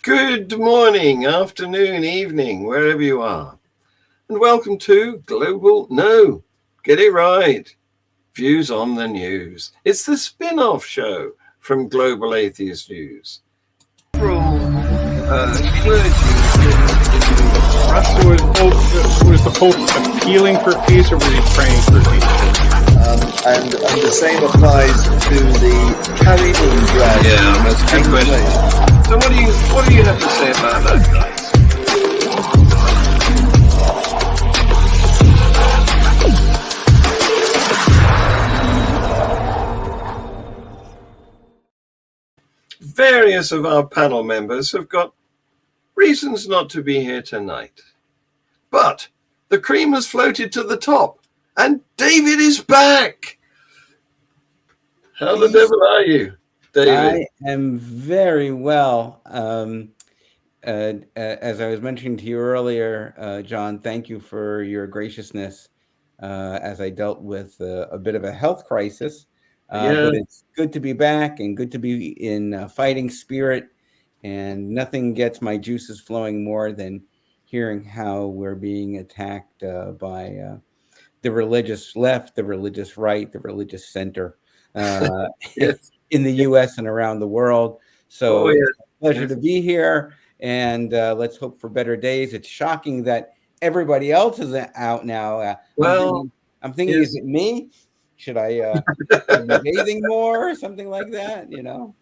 Good morning, afternoon, evening, wherever you are. And welcome to Global No, get it right, Views on the News. It's the spin-off show from Global Atheist News. Was the Pope appealing for peace or was he praying for peace? And the same applies to the carry-on drag. Yeah, that's a good question. So what do you have to say about that, guys? Various of our panel members have got reasons not to be here tonight. But the cream has floated to the top, and David is back. How the devil are you, David? I am very well. As I was mentioning to you earlier, John, thank you for your graciousness as I dealt with a bit of a health crisis. But it's good to be back and good to be in fighting spirit. And nothing gets my juices flowing more than hearing how we're being attacked by the religious left, the religious right, the religious center in the U.S. and around the world. So it's a pleasure to be here. And let's hope for better days. It's shocking that everybody else is out now. I'm thinking, is it me? Should I be bathing more or something like that? No,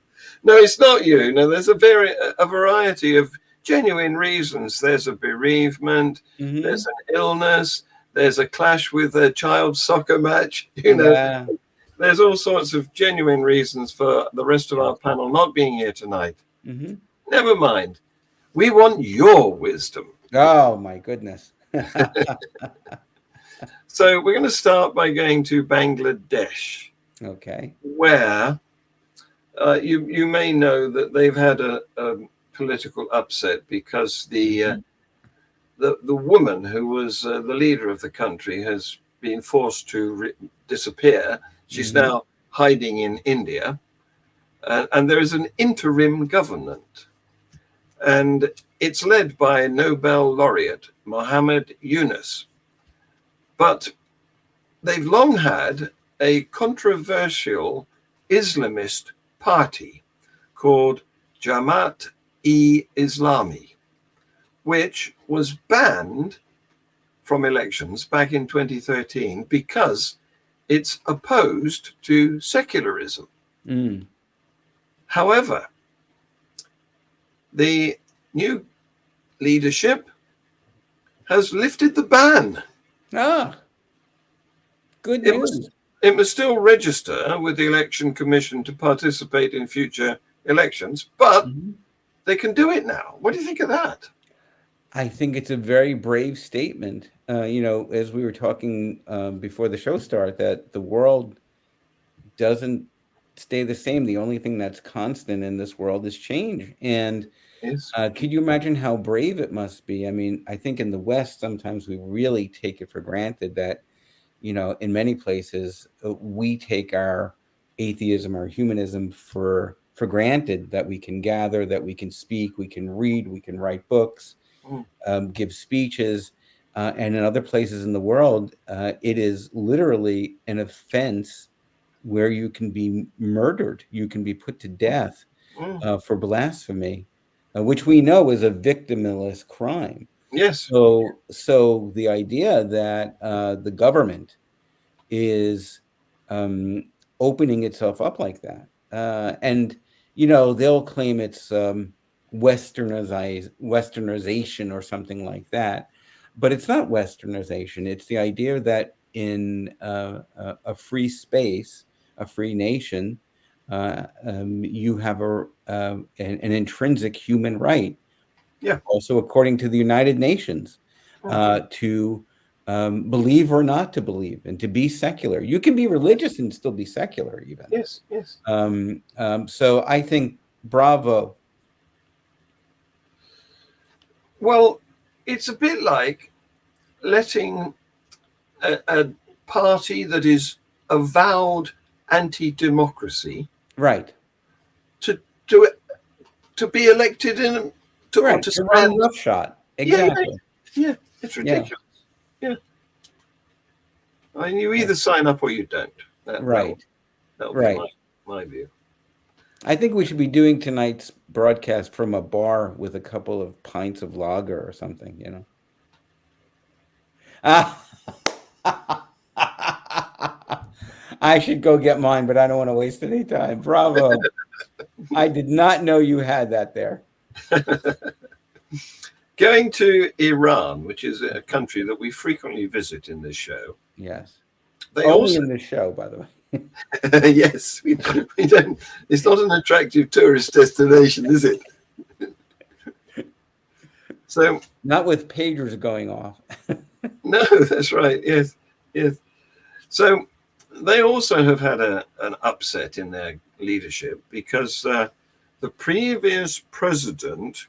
it's not you. No, there's a variety of genuine reasons. There's a bereavement. Mm-hmm. There's an illness. There's a clash with a child soccer match. There's all sorts of genuine reasons for the rest of our panel not being here tonight. Mm-hmm. Never mind. We want your wisdom. Oh, my goodness. So we're going to start by going to Bangladesh. Okay. Where you may know that they've had a political upset because the woman who was the leader of the country has been forced to disappear. She's now hiding in India. And there is an interim government. And it's led by Nobel laureate Muhammad Yunus. But they've long had a controversial Islamist party called Jamaat-e-Islami, which was banned from elections back in 2013 because it's opposed to secularism. Mm. However, the new leadership has lifted the ban. Good news. It must still register with the Election Commission to participate in future elections, but they can do it now. What do you think of that? I think it's a very brave statement. As we were talking before the show started, that the world doesn't stay the same. The only thing that's constant in this world is change. And could you imagine how brave it must be? I mean, I think in the West, sometimes we really take it for granted that, in many places, we take our atheism, our humanism for granted, that we can gather, that we can speak, we can read, we can write books, give speeches. And in other places in the world, it is literally an offense where you can be murdered, you can be put to death for blasphemy, which we know is a victimless crime. Yes. So the idea that the government is opening itself up like that, and they'll claim it's westernization or something like that, but it's not westernization. It's the idea that in a free space, a free nation, you have an intrinsic human right. Yeah. Also, according to the United Nations, to believe or not to believe, and to be secular. You can be religious and still be secular, even. Yes. So I think, bravo. Well, it's a bit like letting a party that is avowed anti-democracy, right, to be elected in to Right. want to To run spend. roughshod. Yeah, yeah, Exactly. yeah. It's Yeah. ridiculous. Yeah. I mean, you Yeah. either sign up or you don't. Right. That'll be Right. my view. I think we should be doing tonight's broadcast from a bar with a couple of pints of lager or something, you know. I should go get mine, but I don't want to waste any time. Bravo. I did not know you had that there. Going to Iran, which is a country that we frequently visit in this show. Yes. They Only also, in this show, by the way. yes, we don't. It's not an attractive tourist destination, is it? So Not with pagers going off. no, that's right. Yes, yes. So they also have had an upset in their leadership because the previous president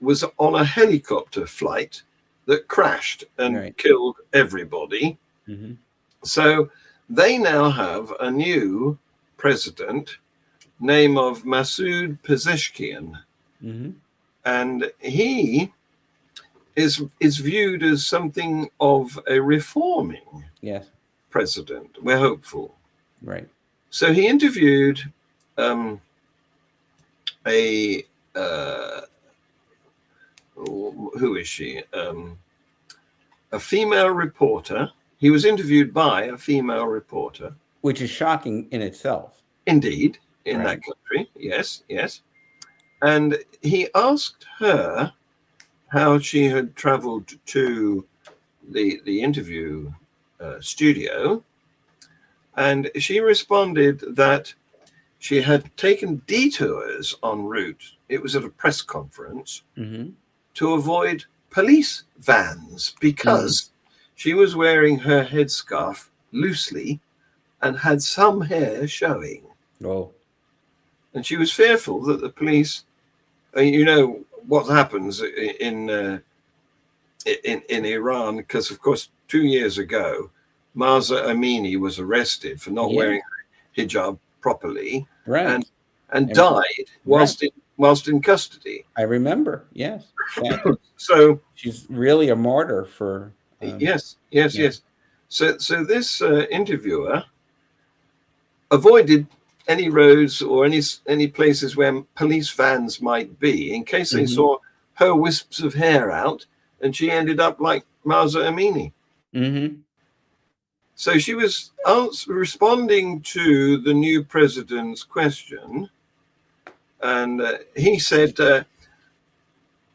was on a helicopter flight that crashed and Right. killed everybody. Mm-hmm. So they now have a new president, name of Masoud Pezeshkian, Mm-hmm. and he is viewed as something of a reforming Yes. president. We're hopeful. Right. So he interviewed a who is she? A female reporter. He was interviewed by a female reporter. Which is shocking in itself. Indeed, in Right. that country. Yes, yes. And he asked her how she had traveled to the interview studio. And she responded that she had taken detours en route. It was at a press conference Mm-hmm. to avoid police vans because she was wearing her headscarf loosely and had some hair showing. Oh. And she was fearful that the police, you know, what happens in Iran, because of course 2 years ago, Mahsa Amini was arrested for not wearing hijab properly, Right. and died whilst in custody. I remember. Yes. Exactly. So She's really a martyr for. yes. yeah. So this interviewer avoided any roads or any places where police vans might be, in case they saw her wisps of hair out, and she ended up like Mahsa Amini. Mm-hmm. So she was responding to the new president's question, and he said,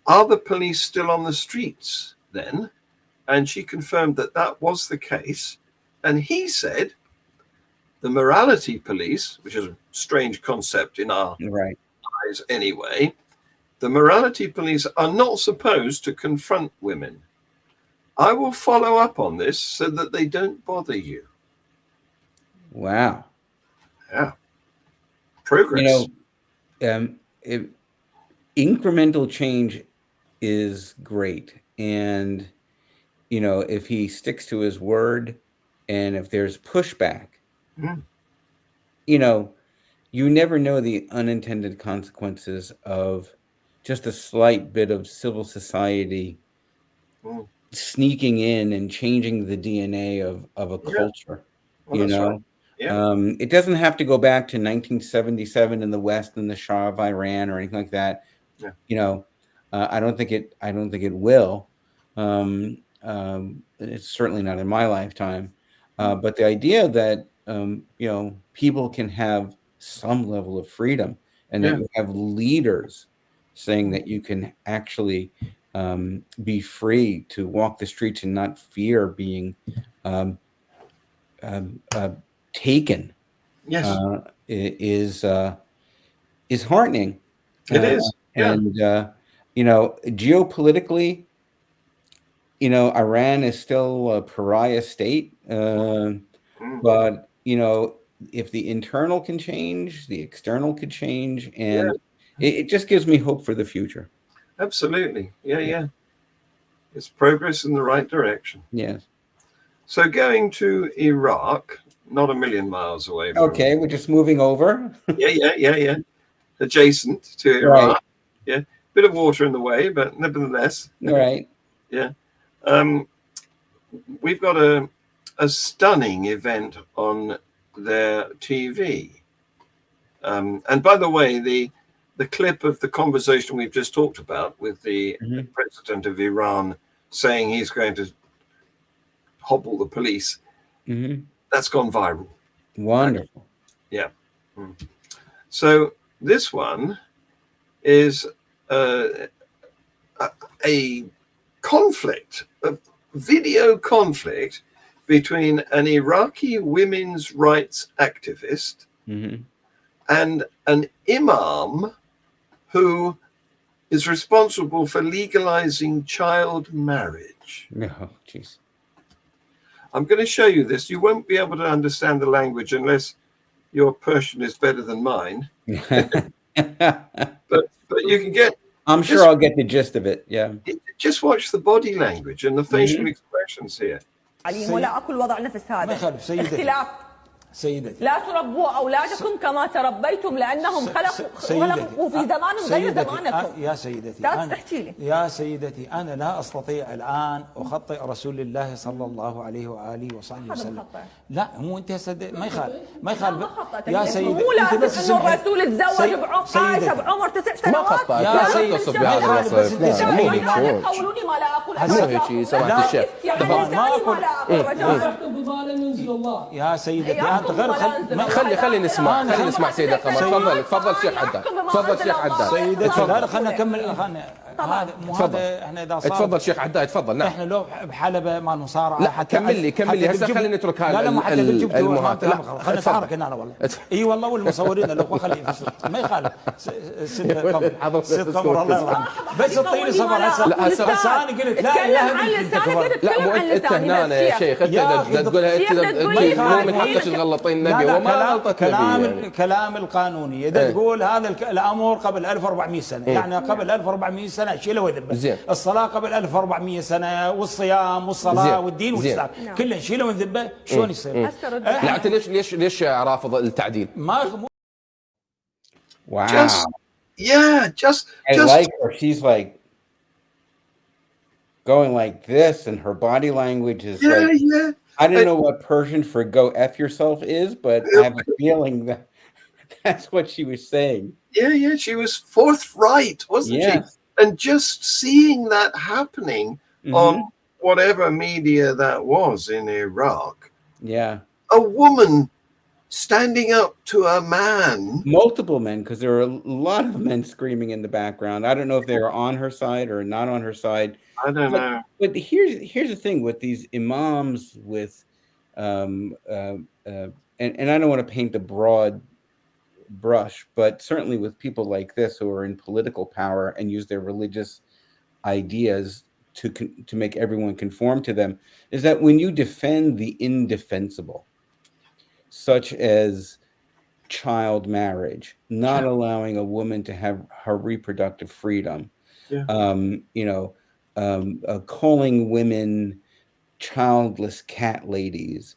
"Are the police still on the streets then?" And she confirmed that that was the case. And he said, "The morality police," which is a strange concept in our eyes anyway, "the morality police are not supposed to confront women. I will follow up on this so that they don't bother you." Wow. Yeah. Progress. You know, incremental change is great. And, you know, if he sticks to his word and if there's pushback, you know, you never know the unintended consequences of just a slight bit of civil society sneaking in and changing the DNA of a culture. Well, you that's know, right. Yeah. It doesn't have to go back to 1977 in the West and the Shah of Iran or anything like that. Yeah. You know, I don't think it will. It's certainly not in my lifetime. But the idea that you know, people can have some level of freedom, and that you have leaders saying that you can actually be free to walk the streets and not fear being taken. Yes. Is heartening. It is. Yeah. And you know, geopolitically, you know, Iran is still a pariah state, but you know, if the internal can change, the external could change, and it just gives me hope for the future. Absolutely. Yeah. It's progress in the right direction. Yes. So going to Iraq, not a million miles away from we're just moving over. Yeah. Adjacent to Iraq. Yeah. Bit of water in the way, but nevertheless. Right. Yeah. We've got a stunning event on their TV. And by the way, the clip of the conversation we've just talked about with the president of Iran saying he's going to hobble the police, that's gone viral. Wonderful. Yeah. So this one is a conflict, a video conflict between an Iraqi women's rights activist and an imam who is responsible for legalizing child marriage. Oh, jeez. I'm going to show you this. You won't be able to understand the language unless your Persian is better than mine. but you can get. I'm sure I'll get the gist of it. Yeah. Just watch the body language and the facial expressions here. ولا أكل وضع نفس هذا. ما يخالف سيدتي. اختلاف. سيدتي. لا تربوا أولادكم كما تربيتم لأنهم خلقوا في زمان غير زمانكم. يا سيدتي. لا تحكي لي. يا سيدتي أنا لا أستطيع الآن أخطئ رسول الله صلى الله عليه وآله وصحبه وسلم. لا مو أنت ما يخالف ما يخالف. يا سيدتي. مو لازم إنه الرسول تزوج عاش بعمر 9 سنوات. يا سيدتي. بهذا الوصف. لا مو هيك. قولوني ما لا أقول. مو هيك سمعت الشيخ. يا سيدتي. خلي نسمع سيدة قمر. تفضل شيخ حداد. تفضل شيخ حداد. سيدتي لا خلينا نكمل هذا مو هذا احنا اذا صار تفضل شيخ حداد تفضل. نعم احنا لو بحلبة ما مصارعه لا كمل لي هسه خلينا نترك هذا لا حتى المهات. لا خلينا نتحرك هنا والله اي والله والمصورين لو خلي ما يخالف ست قمر الله يرحمه بس الطيب صبر هسه بس انا قلت لا لا مو انت هنا يا شيخ انت تقولها انت مو من حقك تغلطين النبي وما غلطت كلام القانوني اذا تقول هذا الامر قبل 1400 سنه يعني قبل 1400 سنه شيله وذبه الصلاه قبل 1400 سنه والصيام والصلاه والدين والاسلام كله نشيله ونذبه شلون يصير؟ لا انت ليش رافض التعديل؟ ما Wow. I like her. She's like going like this, and her body language is like. I don't know what Persian for "go f yourself" is, but I have a feeling that that's what she was saying. Yeah. She was forthright, wasn't she? And just seeing that happening on whatever media that was in Iraq. Yeah. A woman standing up to a man. Multiple men, because there were a lot of men screaming in the background. I don't know if they were on her side or not on her side. I don't know. But here's the thing with these imams with, and I don't want to paint a broad brush, but certainly with people like this who are in political power and use their religious ideas to make everyone conform to them, is that when you defend the indefensible, such as child marriage, not allowing a woman to have her reproductive freedom, calling women childless cat ladies,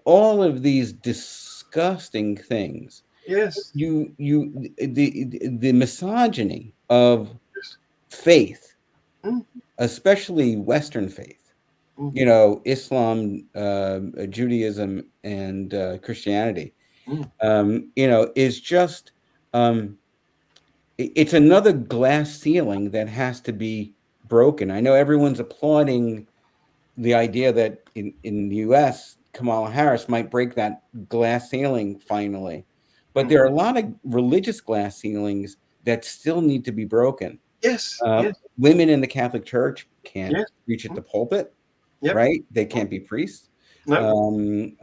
all of these disgusting things. Yes. The misogyny of faith, especially Western faith, Islam, Judaism, and Christianity, is just, it's another glass ceiling that has to be broken. I know everyone's applauding the idea that in the US, Kamala Harris might break that glass ceiling finally. But there are a lot of religious glass ceilings that still need to be broken. Yes. Women in the Catholic Church can't preach at the pulpit, right? They can't be priests. No.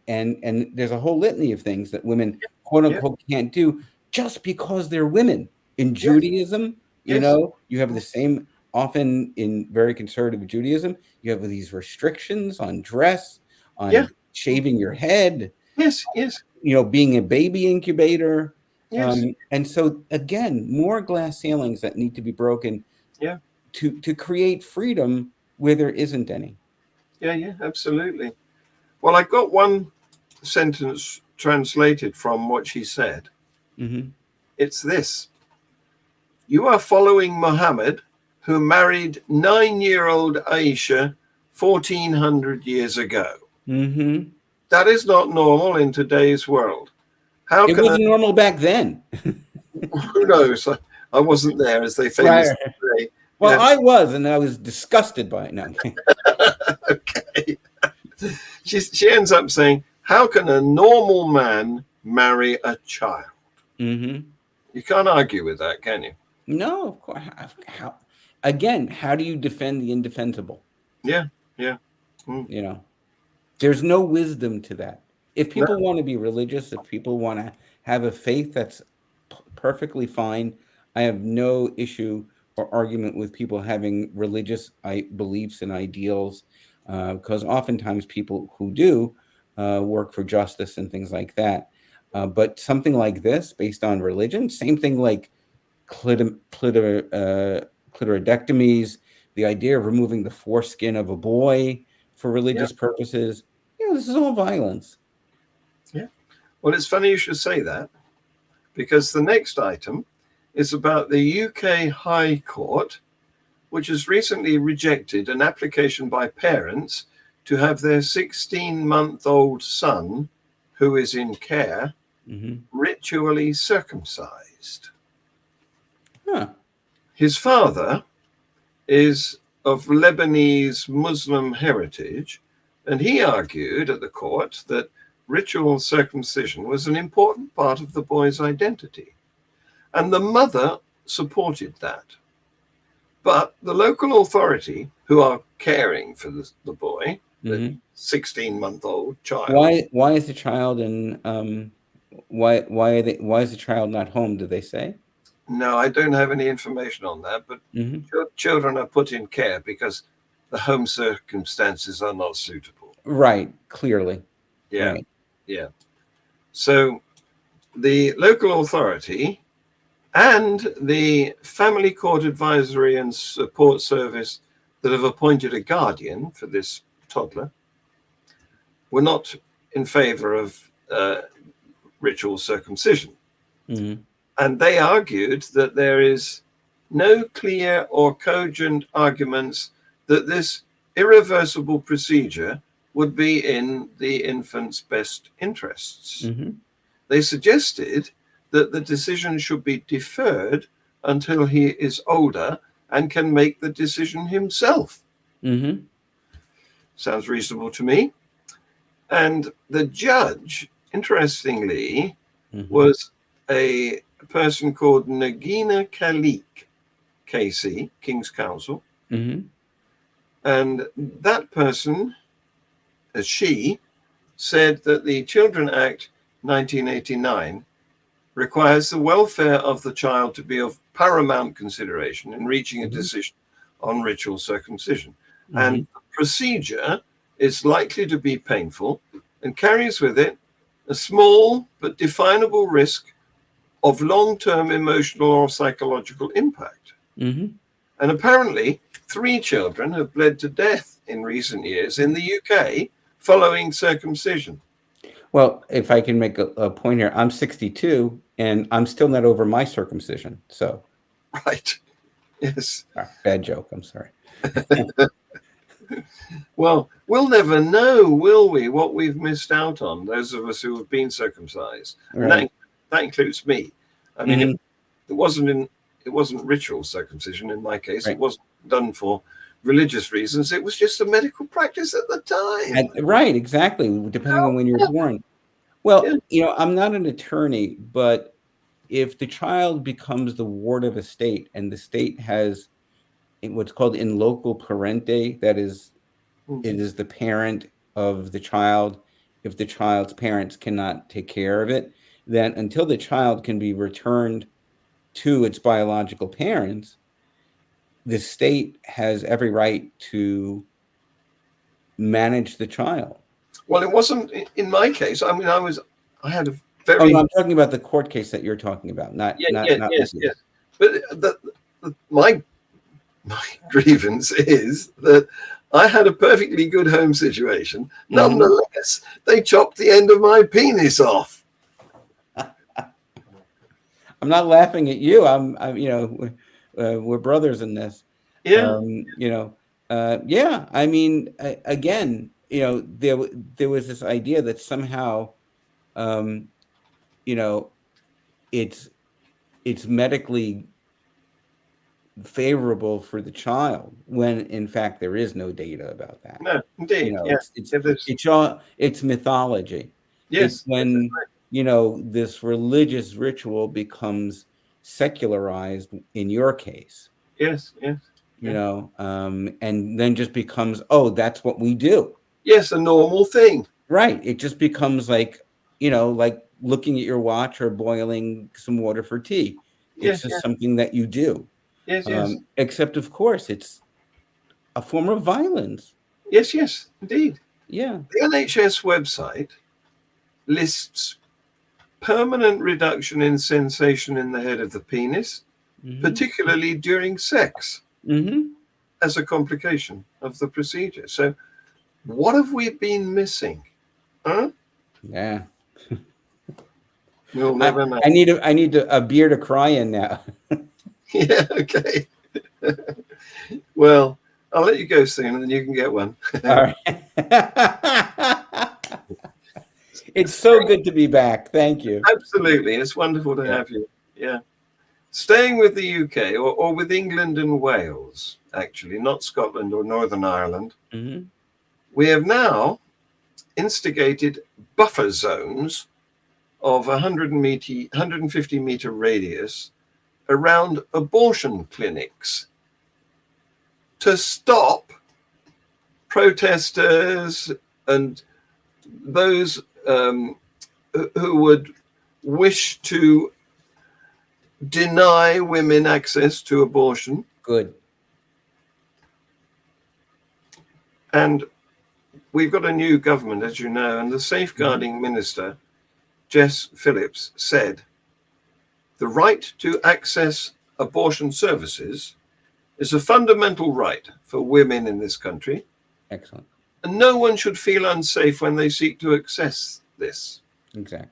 And there's a whole litany of things that women, quote unquote, can't do just because they're women. In Judaism, you have the same, often in very conservative Judaism, you have these restrictions on dress, on shaving your head. Yes. Being a baby incubator. And so again, more glass ceilings that need to be broken to create freedom where there isn't any. Yeah, absolutely. Well, I got one sentence translated from what she said. It's this: you are following Muhammad, who married 9-year-old Aisha 1400 years ago. Mm-hmm. That is not normal in today's world. How It can wasn't normal back then. who knows? I wasn't there, as they famously say. Well, Yeah. I was, and I was disgusted by it. No. Okay. She ends up saying, how can a normal man marry a child? Mm-hmm. You can't argue with that, can you? No, of course. How do you defend the indefensible? Yeah. You know, there's no wisdom to that. If people want to be religious, if people want to have a faith, that's perfectly fine. I have no issue or argument with people having religious beliefs and ideals, because oftentimes people who do work for justice and things like that. But something like this, based on religion, same thing like clitoridectomies, the idea of removing the foreskin of a boy for religious purposes. This is all violence. Yeah. Well, it's funny you should say that, because the next item is about the UK High Court, which has recently rejected an application by parents to have their 16-month-old son, who is in care, ritually circumcised. Huh. His father is of Lebanese Muslim heritage, and he argued at the court that ritual circumcision was an important part of the boy's identity, and the mother supported that. But the local authority, who are caring for the boy, the 16-month-old child. Why is the child in why is the child not home, do they say? No, I don't have any information on that, but children are put in care because the home circumstances are not suitable. Right, clearly. Yeah. Right. Yeah. So the local authority and the Family Court Advisory and Support Service that have appointed a guardian for this toddler were not in favor of ritual circumcision. And they argued that there is no clear or cogent arguments that this irreversible procedure would be in the infant's best interests. They suggested that the decision should be deferred until he is older and can make the decision himself. Sounds reasonable to me. And the judge, interestingly, was a person called Nagina Khalik, KC, King's Counsel. And that person, she said that the Children Act 1989 requires the welfare of the child to be of paramount consideration in reaching a decision on ritual circumcision. And the procedure is likely to be painful and carries with it a small but definable risk of long-term emotional or psychological impact. And apparently 3 children have bled to death in recent years in the UK following circumcision. Well, if I can make a point here, I'm 62 and I'm still not over my circumcision. So, right. Yes. Bad joke. I'm sorry. Well, we'll never know, will we, what we've missed out on, those of us who have been circumcised. Right. And that includes me. I mean, it wasn't ritual circumcision in my case. Right. It wasn't done for religious reasons. It was just a medical practice at the time. Right, exactly, depending on when you're born. Well, I'm not an attorney, but if the child becomes the ward of a state and the state has what's called in loco parente, that is, it is the parent of the child. If the child's parents cannot take care of it, then until the child can be returned to its biological parents, the state has every right to manage the child. Well, it wasn't in my case. I mean, I had a very. I'm talking about the court case that you're talking about, not. Yes. But my grievance is that I had a perfectly good home situation. Nonetheless, they chopped the end of my penis off. I'm not laughing at you. I'm you know, we're brothers in this. Yeah. You know, yeah. I mean, again, you know, there was this idea that somehow, you know, it's medically favorable for the child when in fact there is no data about that. No, You indeed. know, Yeah. it's mythology. It's Yes. when, you know, this religious ritual becomes secularized in your case, Yes. Yes. you know, and then just becomes, oh, that's what we do. Yes, a normal thing. Right. It just becomes like, you know, like looking at your watch or boiling some water for tea. It's Yes. just Yes. something that you do. Yes. Yes. Except, of course, it's a form of violence. Yes. Yes. Indeed. Yeah. The NHS website lists permanent reduction in sensation in the head of the penis, particularly during sex, as a complication of the procedure. So, what have we been missing? Huh? Yeah. We'll never know. I need a beer to cry in now. Yeah. Okay. Well, I'll let you go soon, and then you can get one. All right. It's so good to be back. Thank you. Absolutely. It's wonderful to have you. Yeah. Staying with the UK or with England and Wales, actually, not Scotland or Northern Ireland, we have now instigated buffer zones of 150 meter radius around abortion clinics to stop protesters and those who would wish to deny women access to abortion. Good. And we've got a new government, as you know, and the safeguarding minister, Jess Phillips, said the right to access abortion services is a fundamental right for women in this country. Excellent. And no one should feel unsafe when they seek to access this. Exactly.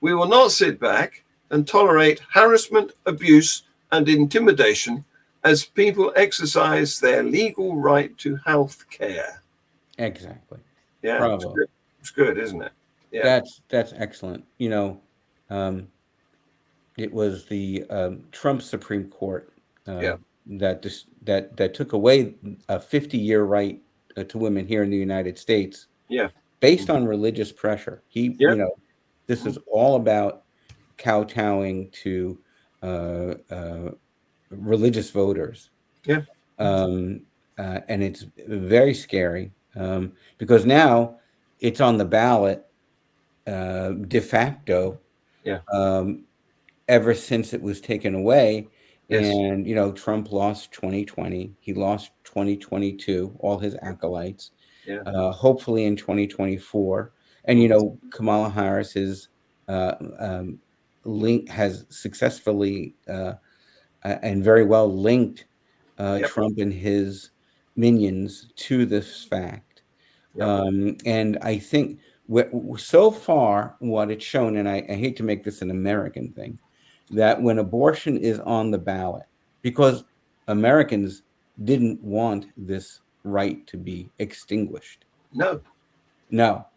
We will not sit back and tolerate harassment, abuse, and intimidation as people exercise their legal right to health care. Exactly. Yeah, Bravo. it's good, isn't it? Yeah. That's excellent. You know, it was the Trump Supreme Court that took away a 50-year right to women here in the United States. Yeah. Based on religious pressure. You know, this is all about kowtowing to religious voters. Yeah. And it's very scary because now it's on the ballot de facto. Yeah. Ever since it was taken away. Yes. And, you know, Trump lost 2020. He lost 2022, all his acolytes. Yeah. Hopefully in 2024. And, you know, Kamala Harris has successfully and very well linked Trump and his minions to this fact. And I think so far what it's shown, and I hate to make this an American thing, that when abortion is on the ballot, because Americans didn't want this right to be extinguished. No.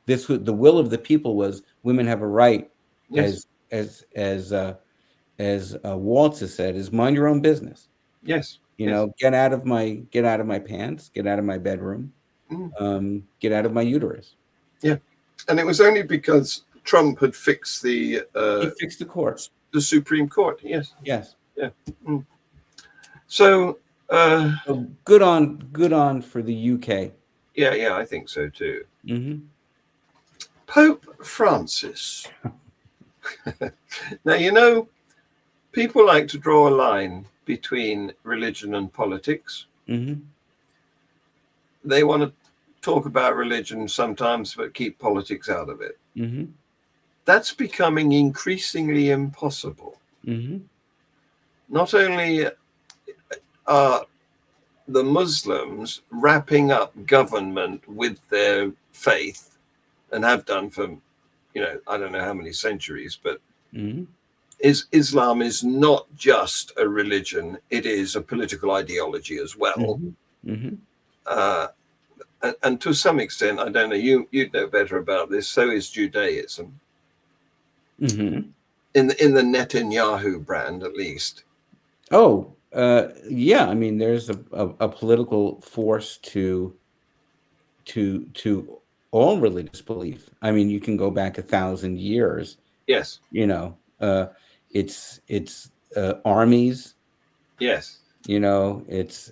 This was the will of the people. Was women have a right, yes. as Waltz has said, is mind your own business. Yes. You know, get out of my pants, get out of my bedroom, get out of my uterus. Yeah, and it was only because Trump had fixed he fixed the court, the Supreme Court. Yes. Yes. Yeah. So good on for the UK. Yeah, I think so too. Pope Francis. Now, you know, people like to draw a line between religion and politics. They want to talk about religion sometimes, but keep politics out of it. That's becoming increasingly impossible. Not only are the Muslims wrapping up government with their faith, and have done for, you know, I don't know how many centuries, but Islam is not just a religion; it is a political ideology as well. And to some extent, I don't know, you'd know better about this. So is Judaism. In the Netanyahu brand, at least. Oh, yeah. I mean, there's a political force to all religious belief. I mean, you can go back 1,000 years. Yes. You know, it's armies. Yes. You know, it's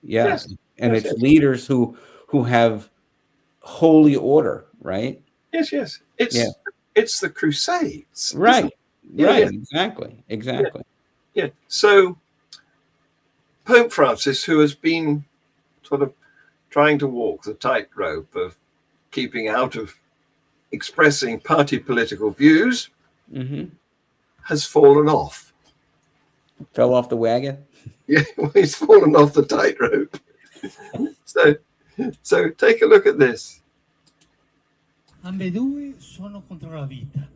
yeah, yes. and yes, it's leaders who have holy order, right? Yes, yes. It's the Crusades. Right. Right. Yeah. Exactly. Yeah. So Pope Francis, who has been sort of trying to walk the tightrope of keeping out of expressing party political views, has fallen off. Fell off the wagon? Yeah, well, he's fallen off the tightrope. So take a look at this. Ambedue sono contro la vita,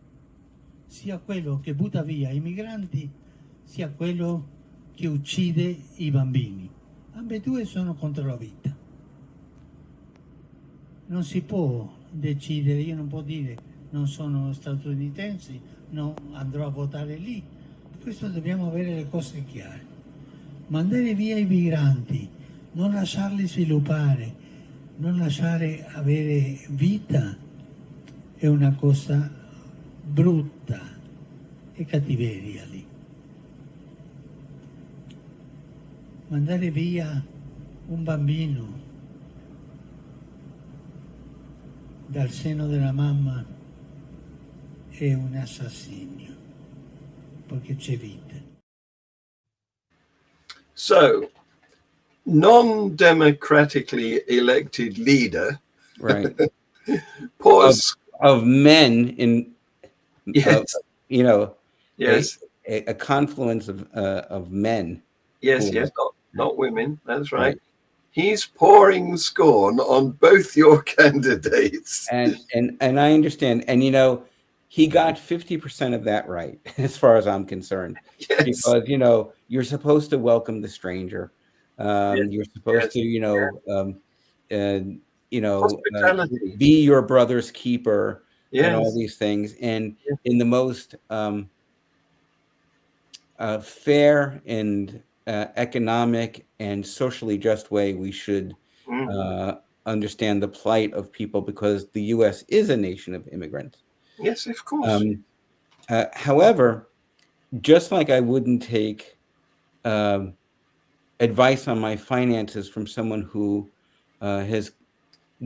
sia quello che butta via i migranti, sia quello che uccide i bambini. Ambedue sono contro la vita. Non si può decidere, io non può dire non sono statunitense, non andrò a votare lì. Questo dobbiamo avere le cose chiare. Mandare via i migranti, non lasciarli sviluppare, non lasciare avere vita è una cosa brutta e cattiveria lì. Mandare via un bambino dal seno della mamma è un assassinio, perché c'è vita. So, non-democratically elected leader, right, pours of men in, yes, you know, yes, a confluence of men. Yes, not women. That's right. He's pouring scorn on both your candidates. And I understand. And, you know, he got 50% of that right, as far as I'm concerned. Yes. Because, you know, you're supposed to welcome the stranger. You're supposed to, you know, be your brother's keeper and all these things. And in the most fair and economic and socially just way, we should understand the plight of people, because the U.S. is a nation of immigrants. Yes, of course. However, just like I wouldn't take advice on my finances from someone who has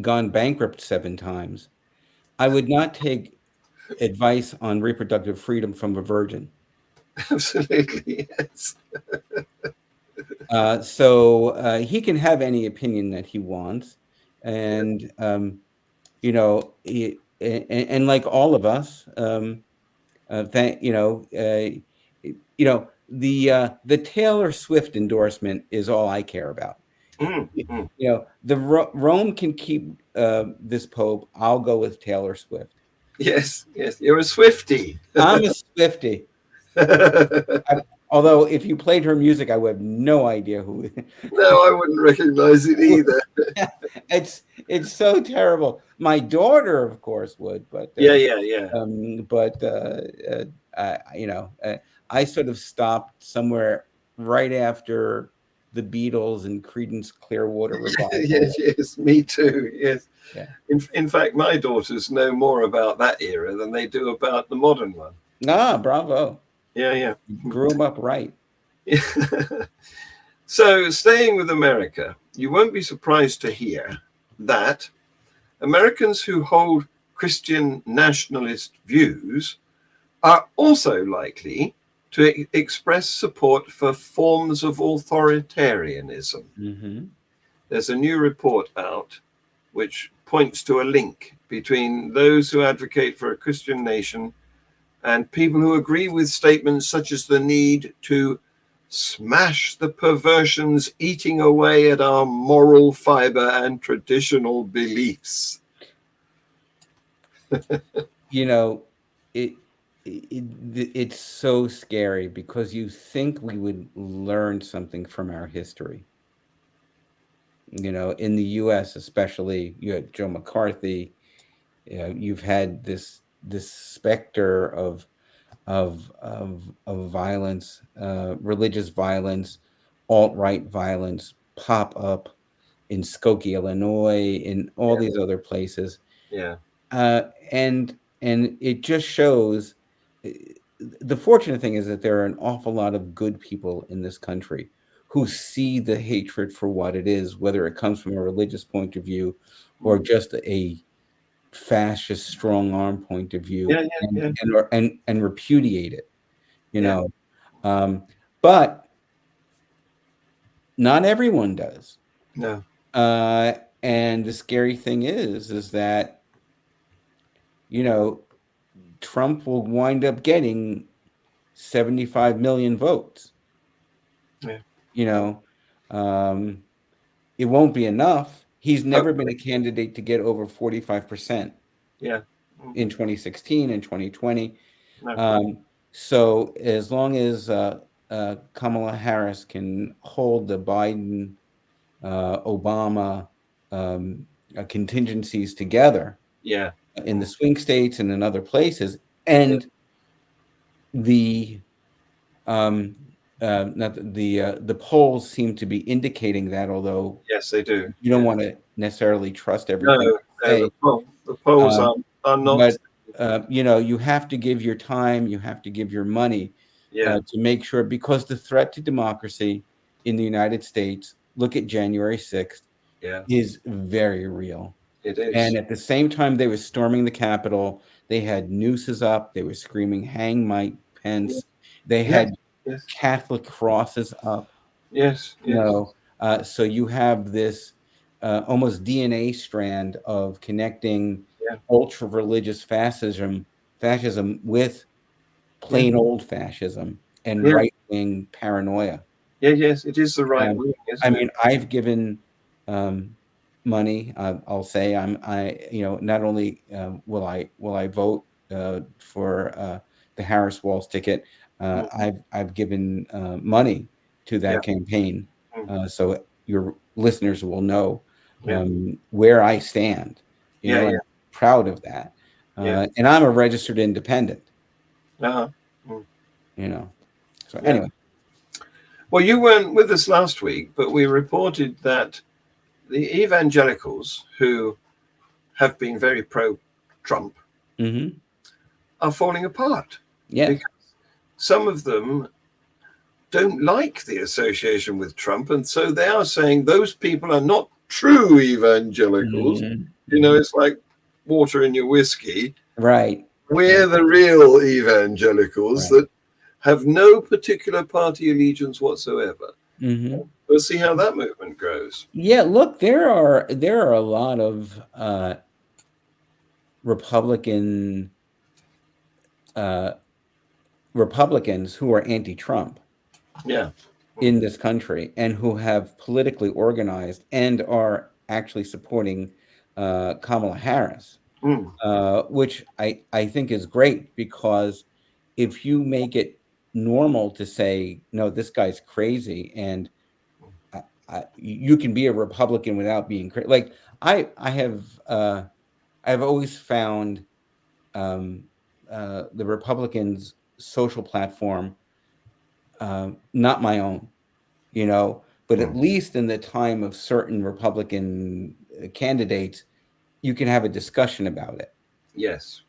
gone bankrupt 7 times, I would not take advice on reproductive freedom from a virgin. Absolutely, yes. So he can have any opinion that he wants, and you know, and like all of us, the Taylor Swift endorsement is all I care about. You know, the Rome can keep this Pope. I'll go with Taylor Swift. Yes, you're a Swiftie. I'm a Swiftie. Although if you played her music, I would have no idea who. No, I wouldn't recognize it either. It's so terrible. My daughter, of course, would, but I sort of stopped somewhere right after the Beatles and Creedence Clearwater Revival. Yes, me too. Yes. Yeah. In fact, my daughters know more about that era than they do about the modern one. Ah, bravo. Yeah. Grew them up right. So, staying with America, you won't be surprised to hear that Americans who hold Christian nationalist views are also likely to express support for forms of authoritarianism. There's a new report out which points to a link between those who advocate for a Christian nation and people who agree with statements such as the need to smash the perversions eating away at our moral fiber and traditional beliefs. You know, it's so scary because you think we would learn something from our history. You know, in the U.S. especially, you had Joe McCarthy. You've had this specter of violence, religious violence, alt-right violence pop up in Skokie, Illinois, in all these other places. Yeah. And it just shows the fortunate thing is that there are an awful lot of good people in this country who see the hatred for what it is, whether it comes from a religious point of view or just a fascist strong arm point of view, and repudiate it, you know. But not everyone does. No. And the scary thing is that, you know, Trump will wind up getting 75 million votes. Yeah. You know, it won't be enough. He's never been a candidate to get over 45%. Yeah. In 2016 and 2020. No. So as long as Kamala Harris can hold the Biden, Obama contingencies together, in the swing states and in other places, and the polls seem to be indicating that, although yes, they do. You don't want to necessarily trust everything. No, the polls are not. But you know, you have to give your time, you have to give your money to make sure, because the threat to democracy in the United States, look at January 6th, is very real. It is. And at the same time they were storming the Capitol, they had nooses up, they were screaming, "Hang Mike Pence." They had Catholic crosses up. Yes. You know, so you have this almost DNA strand of connecting ultra religious fascism with plain old fascism and right wing paranoia. Yes, it is the right wing. I mean, I've given money. I'll say you know, not only will I vote for the Harris Walls ticket, I've given money to that campaign, so your listeners will know where I stand. You know, I'm proud of that, and I'm a registered independent. You know, so anyway. Well, you weren't with us last week, but we reported that the evangelicals, who have been very pro-Trump, are falling apart. Yeah, because some of them don't like the association with Trump, and so they are saying those people are not true evangelicals. You know, it's like water in your whiskey. Right. We're the real evangelicals that have no particular party allegiance whatsoever. We'll see how that movement grows. Yeah, look, there are a lot of Republicans who are anti-Trump. In this country, and who have politically organized and are actually supporting Kamala Harris, which I think is great, because if you make it normal to say, no, this guy's crazy, and you can be a Republican without being crazy. Like I've always found the Republicans' social platform not my own, you know, but at least in the time of certain Republican candidates, you can have a discussion about it. Yes.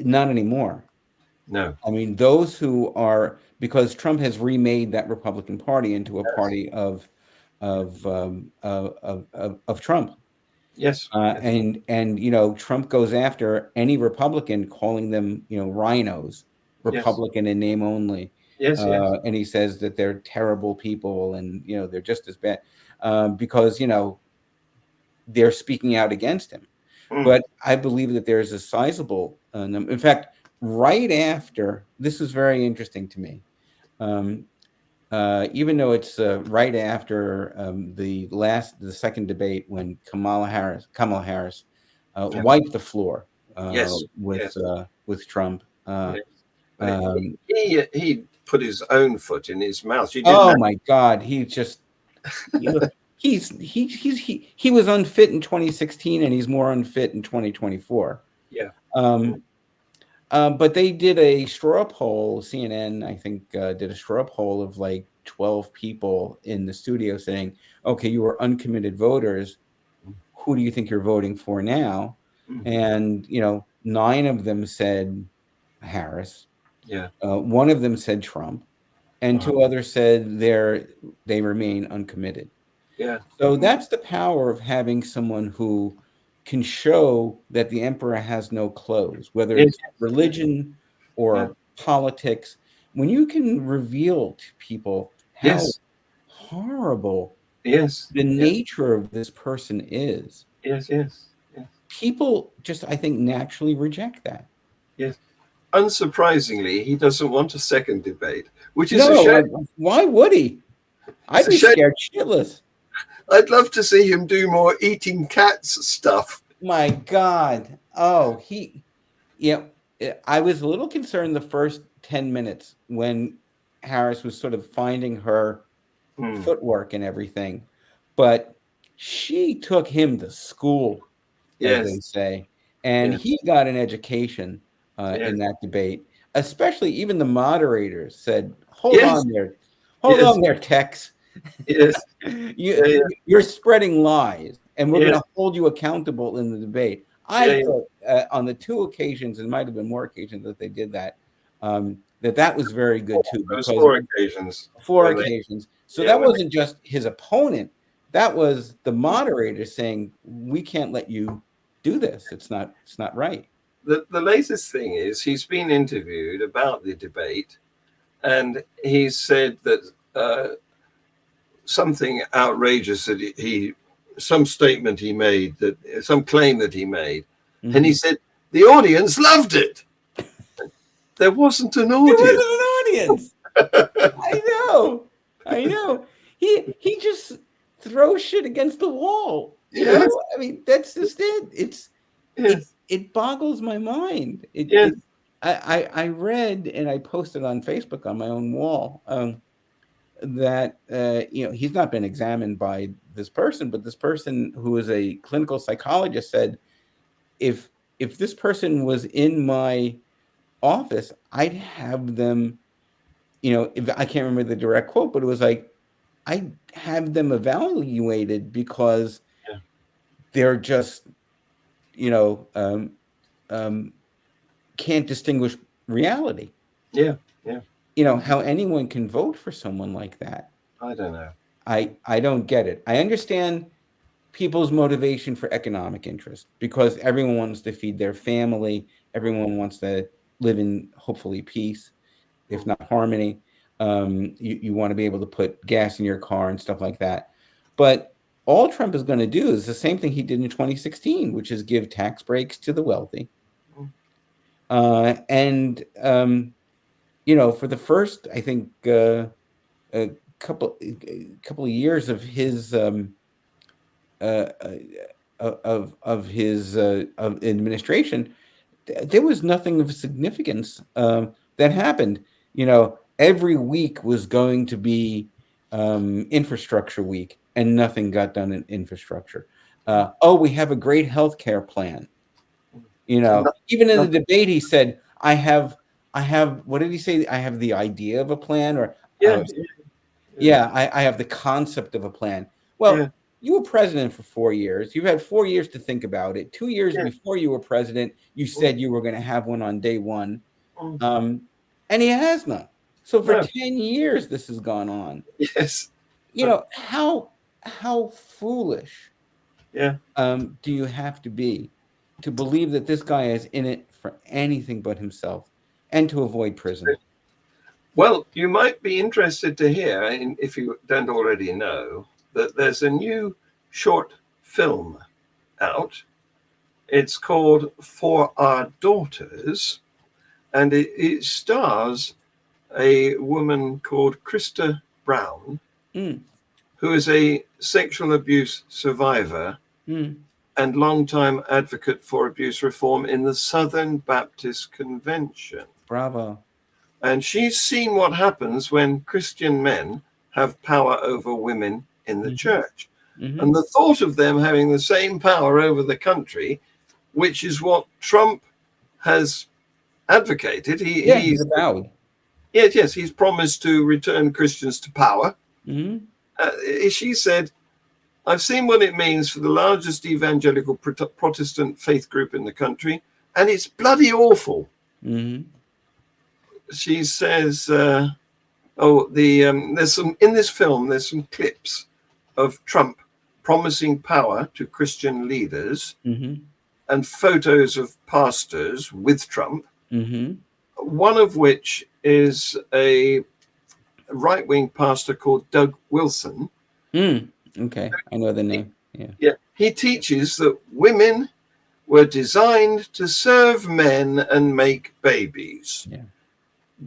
Not anymore. No. I mean, those who are, because Trump has remade that Republican Party into a party of Trump. Yes. And you know, Trump goes after any Republican, calling them, you know, rhinos, Republican in name only. And he says that they're terrible people, and you know, they're just as bad because, you know, they're speaking out against him. But I believe that there's a sizable number. In fact, right after, this is very interesting to me, even though it's right after the second debate, when Kamala Harris wiped the floor with Trump. He put his own foot in his mouth. Oh my God, he just he was unfit in 2016, and he's more unfit in 2024. Yeah. But they did a straw poll. CNN, I think, did a straw poll of like 12 people in the studio saying, "Okay, you are uncommitted voters. Who do you think you're voting for now?" And 9 of them said Harris. Yeah. 1 of them said Trump, and 2 others said they remain uncommitted. Yeah. So that's the power of having someone who can show that the emperor has no clothes, whether it's religion or politics. When you can reveal to people how horrible the nature of this person is, people just, I think, naturally reject that. Yes. Unsurprisingly, he doesn't want a second debate, which is a shame. Why would he? I'd be scared shitless. I'd love to see him do more eating cats stuff. My God. Oh, I was a little concerned the first 10 minutes when Harris was sort of finding her footwork and everything, but she took him to school, as they say, and he got an education in that debate. Especially even the moderators said, hold on there, Tex. Yes. You're spreading lies, and we're going to hold you accountable in the debate. I thought on the 2 occasions, it might have been more occasions that they did that, that was very good too. Because 4 occasions. 4 occasions. So that wasn't just his opponent. That was the moderator saying, we can't let you do this. It's not right. The latest thing is he's been interviewed about the debate, and he said that something outrageous that some statement he made, that some claim that he made, and he said the audience loved it. There wasn't an audience. I know. He just throws shit against the wall. I mean, that's just it. It boggles my mind. I read, and I posted on Facebook on my own wall, that he's not been examined by this person, but this person who is a clinical psychologist said, if this person was in my office, I'd have them, if I can't remember the direct quote, but it was like, I'd have them evaluated because they're just can't distinguish reality. How anyone can vote for someone like that, I don't know. I don't get it. I understand people's motivation for economic interest, because everyone wants to feed their family. Everyone wants to live in, hopefully, peace, if not harmony. You want to be able to put gas in your car and stuff like that. But all Trump is going to do is the same thing he did in 2016, which is give tax breaks to the wealthy. And for the first, I think, a couple of years of his administration, there was nothing of significance that happened. Every week was going to be infrastructure week, and nothing got done in infrastructure. We have a great healthcare plan. Even in the debate, he said, I have, what did he say? I have the idea of a plan, or I have the concept of a plan. Well, you were president for 4 years. You've had 4 years to think about it. 2 years before you were president, you said you were going to have one on day one. And he has none. So for 10 years, this has gone on. Yes. How foolish do you have to be to believe that this guy is in it for anything but himself, and to avoid prison? Well, you might be interested to hear, if you don't already know, that there's a new short film out. It's called For Our Daughters, and it stars a woman called Krista Brown, who is a sexual abuse survivor and longtime advocate for abuse reform in the Southern Baptist Convention. Bravo. And she's seen what happens when Christian men have power over women in the church. And the thought of them having the same power over the country, which is what Trump has advocated. He's avowed. Yes, he's promised to return Christians to power. She said, I've seen what it means for the largest evangelical Protestant faith group in the country, and it's bloody awful. She says, there's some in this film, there's some clips of Trump promising power to Christian leaders and photos of pastors with Trump, one of which is a right-wing pastor called Doug Wilson. Okay, I know the name. Yeah, he teaches that women were designed to serve men and make babies. Yeah.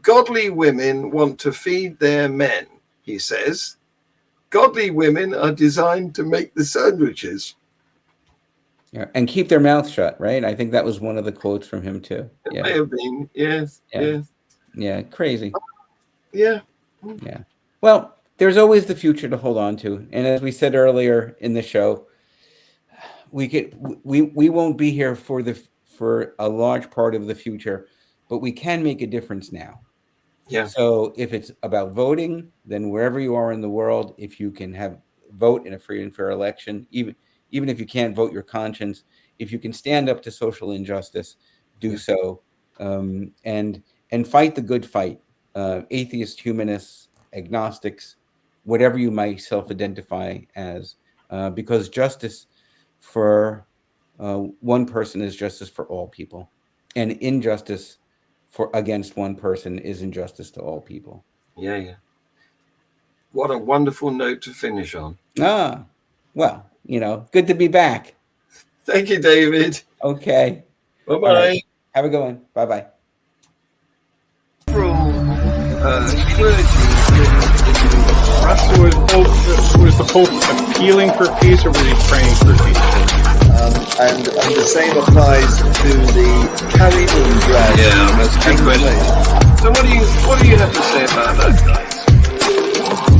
Godly women want to feed their men, he says. Godly women are designed to make the sandwiches. Yeah, and keep their mouth shut, right? I think that was one of the quotes from him too. It may have been, yes. Yeah, crazy. Yeah. Yeah. Well, there's always the future to hold on to. And as we said earlier in the show, we won't be here for a large part of the future, but we can make a difference now. Yeah. So if it's about voting, then wherever you are in the world, if you can vote in a free and fair election, even if you can't vote your conscience, if you can stand up to social injustice, do so, and fight the good fight. Atheists, humanists, agnostics, whatever you might self-identify as, because justice for one person is justice for all people, and injustice against one person is injustice to all people. Yeah. What a wonderful note to finish on. Well, good to be back. Thank you, David. Okay. Bye-bye. Right. Have a good one. Bye-bye. Was the Pope appealing for peace, or was he praying for peace? And the same applies to the carry on drag. Yeah, that's a good question. So what do you have to say about that, guys?